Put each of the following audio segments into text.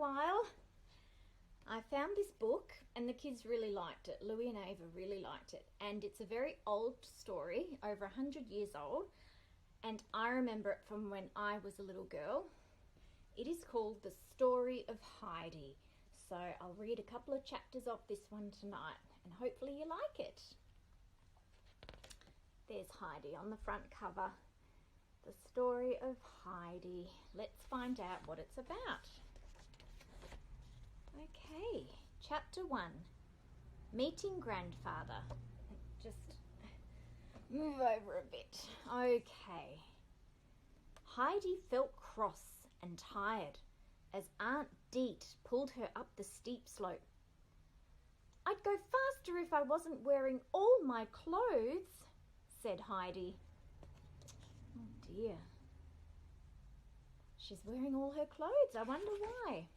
while. I found this book and the kids really liked it. Louie and Ava really liked it. And it's a very old story, over 100 years old. And I remember it from when I was a little girl. It is called The Story of Heidi. So I'll read a couple of chapters of this one tonight and hopefully you like it. There's Heidi on the front cover. The Story of Heidi. Let's find out what it's about. Okay, chapter 1. Meeting Grandfather. Just move over a bit. Okay. Heidi felt cross and tired as Aunt Deet pulled her up the steep slope. "I'd go faster if I wasn't wearing all my clothes," said Heidi. Oh dear. She's wearing all her clothes. I wonder why.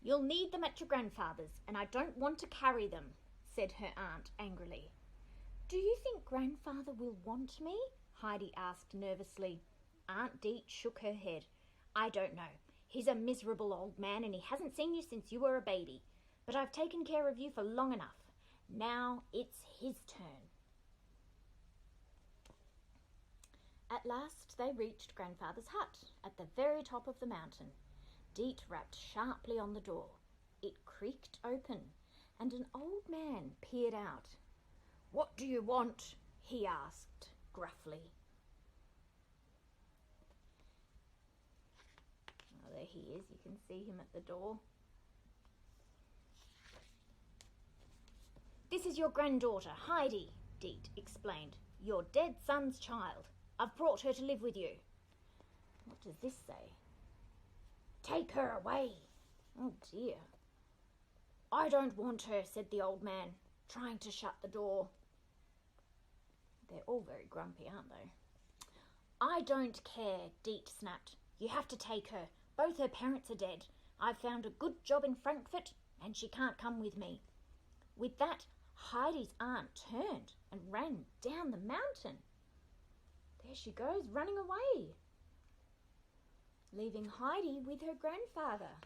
"You'll need them at your grandfather's, and I don't want to carry them," said her aunt angrily. "Do you think Grandfather will want me?" Heidi asked nervously. Aunt Deet shook her head. "I don't know. He's a miserable old man, and he hasn't seen you since you were a baby. But I've taken care of you for long enough. Now it's his turn." At last they reached Grandfather's hut at the very top of the mountain. Deet rapped sharply on the door. It creaked open, and an old man peered out. "What do you want?" he asked gruffly. Oh, there he is. You can see him at the door. "This is your granddaughter, Heidi," Deet explained. "Your dead son's child. I've brought her to live with you." What does this say? "Take her away." Oh dear. "I don't want her," said the old man, trying to shut the door. They're all very grumpy, aren't they? "I don't care," Deet snapped. "You have to take her. Both her parents are dead. I've found a good job in Frankfurt, and she can't come with me." With that, Heidi's aunt turned and ran down the mountain. There she goes, running away, leaving Heidi with her grandfather.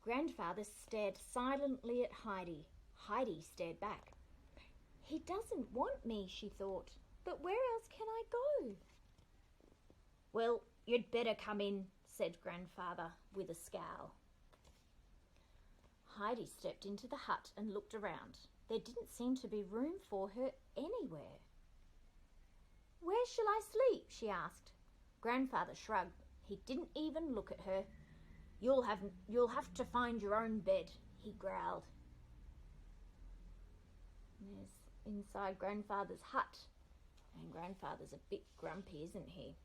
Grandfather stared silently at Heidi. Heidi stared back. "He doesn't want me," she thought. "But where else can I go?" "Well, you'd better come in," said Grandfather with a scowl. Heidi stepped into the hut and looked around. There didn't seem to be room for her anywhere. "Where shall I sleep?" she asked. Grandfather shrugged. He didn't even look at her. You'll have to find your own bed," he growled. There's inside Grandfather's hut. And Grandfather's a bit grumpy, isn't he?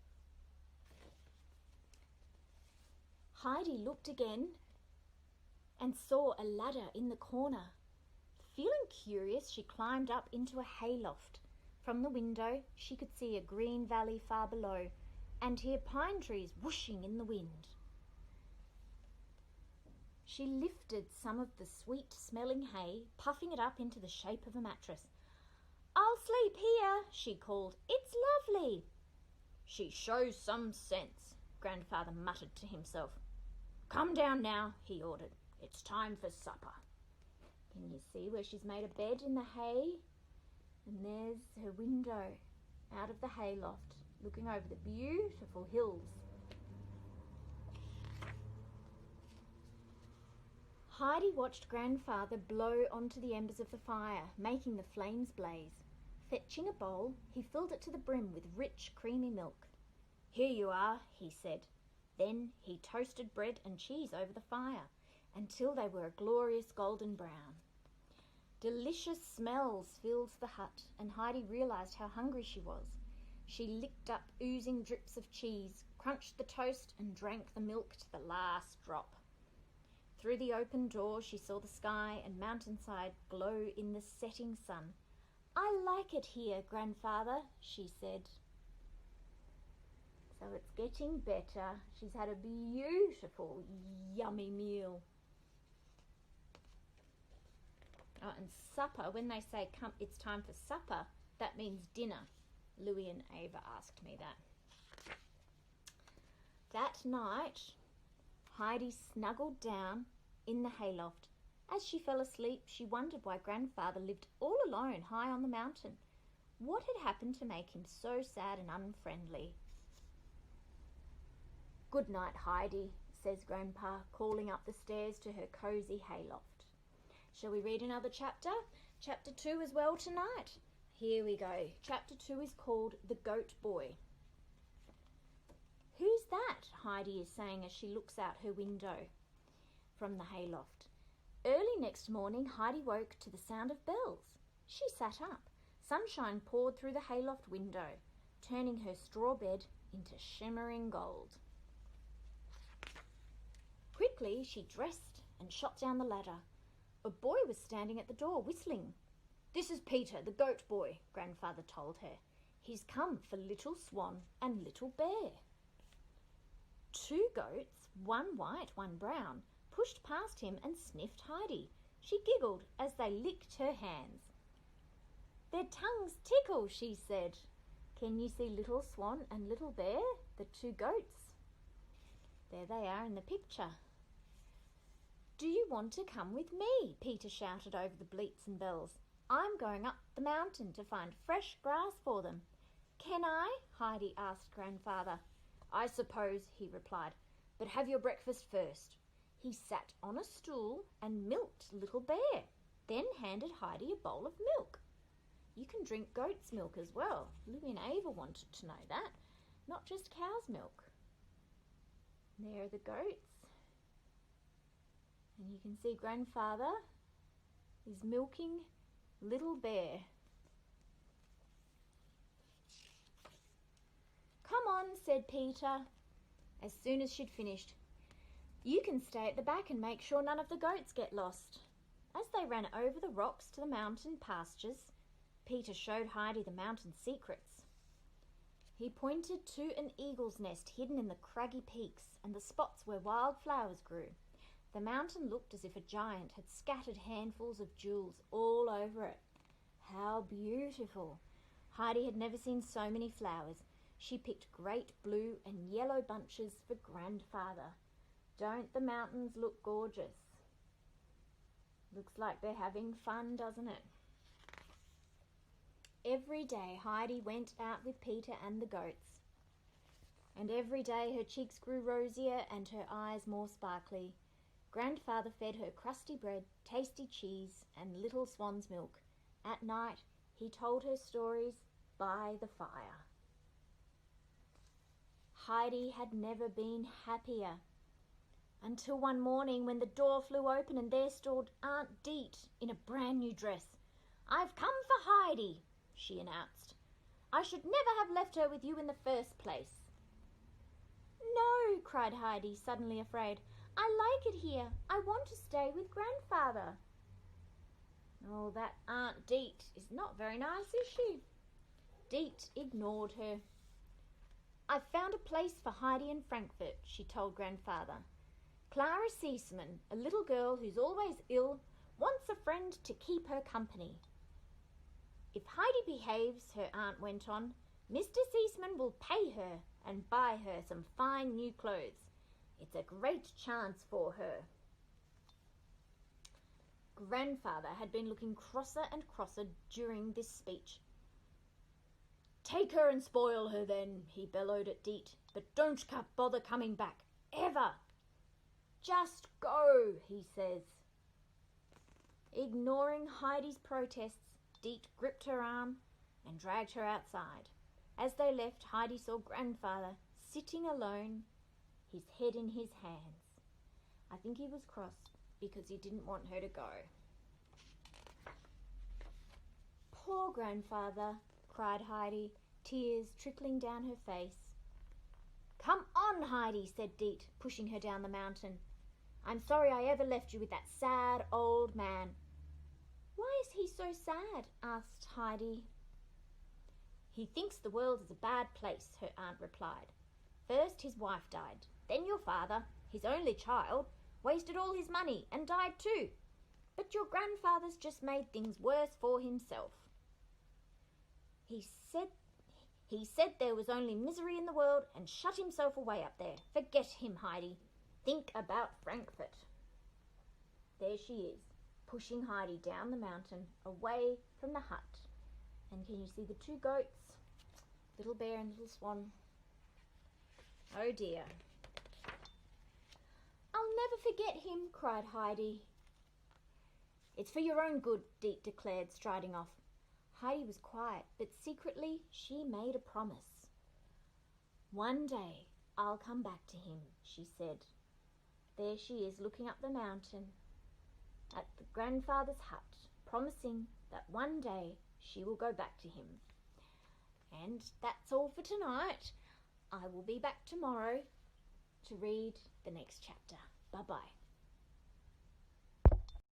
Heidi looked again and saw a ladder in the corner. Feeling curious, she climbed up into a hayloft. From the window, she could see a green valley far below and hear pine trees whooshing in the wind. She lifted some of the sweet-smelling hay, puffing it up into the shape of a mattress. "I'll sleep here," she called. "It's lovely." "She shows some sense," Grandfather muttered to himself. "Come down now," he ordered. "It's time for supper." Can you see where she's made a bed in the hay? And there's her window out of the hayloft, looking over the beautiful hills. Heidi watched Grandfather blow onto the embers of the fire, making the flames blaze. Fetching a bowl, he filled it to the brim with rich, creamy milk. "Here you are," he said. Then he toasted bread and cheese over the fire until they were a glorious golden brown. Delicious smells filled the hut, and Heidi realised how hungry she was. She licked up oozing drips of cheese, crunched the toast, and drank the milk to the last drop. Through the open door, she saw the sky and mountainside glow in the setting sun. "I like it here, Grandfather," she said. So it's getting better. She's had a beautiful, yummy meal. Oh, and supper, when they say come, it's time for supper, that means dinner. Louie and Ava asked me that. That night, Heidi snuggled down in the hayloft. As she fell asleep, she wondered why Grandfather lived all alone high on the mountain. What had happened to make him so sad and unfriendly? "Good night, Heidi," says Grandpa, calling up the stairs to her cosy hayloft. Shall we read another chapter? Chapter 2 as well tonight. Here we go. Chapter 2 is called The Goat Boy. "Who's that?" Heidi is saying as she looks out her window from the hayloft. Early next morning, Heidi woke to the sound of bells. She sat up. Sunshine poured through the hayloft window, turning her straw bed into shimmering gold. Quickly, she dressed and shot down the ladder. A boy was standing at the door, whistling. "This is Peter, the goat boy," Grandfather told her. "He's come for Little Swan and Little Bear." Two goats, one white, one brown, pushed past him and sniffed Heidi. She giggled as they licked her hands. "Their tongues tickle," she said. "Can you see Little Swan and Little Bear, the two goats?" There they are in the picture. "Do you want to come with me?" Peter shouted over the bleats and bells. "I'm going up the mountain to find fresh grass for them." "Can I?" Heidi asked Grandfather. "I suppose," he replied, "but have your breakfast first." He sat on a stool and milked Little Bear, then handed Heidi a bowl of milk. You can drink goat's milk as well. Louie and Ava wanted to know that, not just cow's milk. There are the goats. And you can see Grandfather is milking Little Bear. "Come on," said Peter, as soon as she'd finished. "You can stay at the back and make sure none of the goats get lost." As they ran over the rocks to the mountain pastures, Peter showed Heidi the mountain secrets. He pointed to an eagle's nest hidden in the craggy peaks and the spots where wild flowers grew. The mountain looked as if a giant had scattered handfuls of jewels all over it. How beautiful! Heidi had never seen so many flowers. She picked great blue and yellow bunches for Grandfather. Don't the mountains look gorgeous? Looks like they're having fun, doesn't it? Every day Heidi went out with Peter and the goats. And every day her cheeks grew rosier and her eyes more sparkly. Grandfather fed her crusty bread, tasty cheese, and Little Swan's milk. At night, he told her stories by the fire. Heidi had never been happier until one morning when the door flew open and there stood Aunt Deet in a brand new dress. "I've come for Heidi," she announced. "I should never have left her with you in the first place." "No," cried Heidi, suddenly afraid. "I like it here. I want to stay with Grandfather." "Oh, that Aunt Deet is not very nice, is she?" Deet ignored her. "I've found a place for Heidi in Frankfurt," she told Grandfather. "Clara Seisman, a little girl who's always ill, wants a friend to keep her company." "If Heidi behaves," her aunt went on, "Mr. Seisman will pay her and buy her some fine new clothes. It's a great chance for her." Grandfather had been looking crosser and crosser during this speech. "Take her and spoil her then," he bellowed at Deet, "but don't bother coming back, ever." "Just go," he says. Ignoring Heidi's protests, Deet gripped her arm and dragged her outside. As they left, Heidi saw Grandfather sitting alone, his head in his hands. I think he was cross because he didn't want her to go. "Poor Grandfather," cried Heidi, tears trickling down her face. "Come on, Heidi," said Deet, pushing her down the mountain. "I'm sorry I ever left you with that sad old man." "Why is he so sad?" asked Heidi. "He thinks the world is a bad place," her aunt replied. "First his wife died, then your father, his only child, wasted all his money and died too. But your grandfather's just made things worse for himself. He said there was only misery in the world and shut himself away up there. Forget him, Heidi. Think about Frankfurt. There she is, pushing Heidi down the mountain, away from the hut. And can you see the two goats? Little bear and little swan. Oh dear. I'll never forget him, cried Heidi. It's for your own good, Deet declared, striding off. Heidi was quiet, but secretly she made a promise. One day I'll come back to him, she said. There she is, looking up the mountain at the grandfather's hut, promising that one day she will go back to him. And that's all for tonight. I will be back tomorrow to read the next chapter. Bye-bye.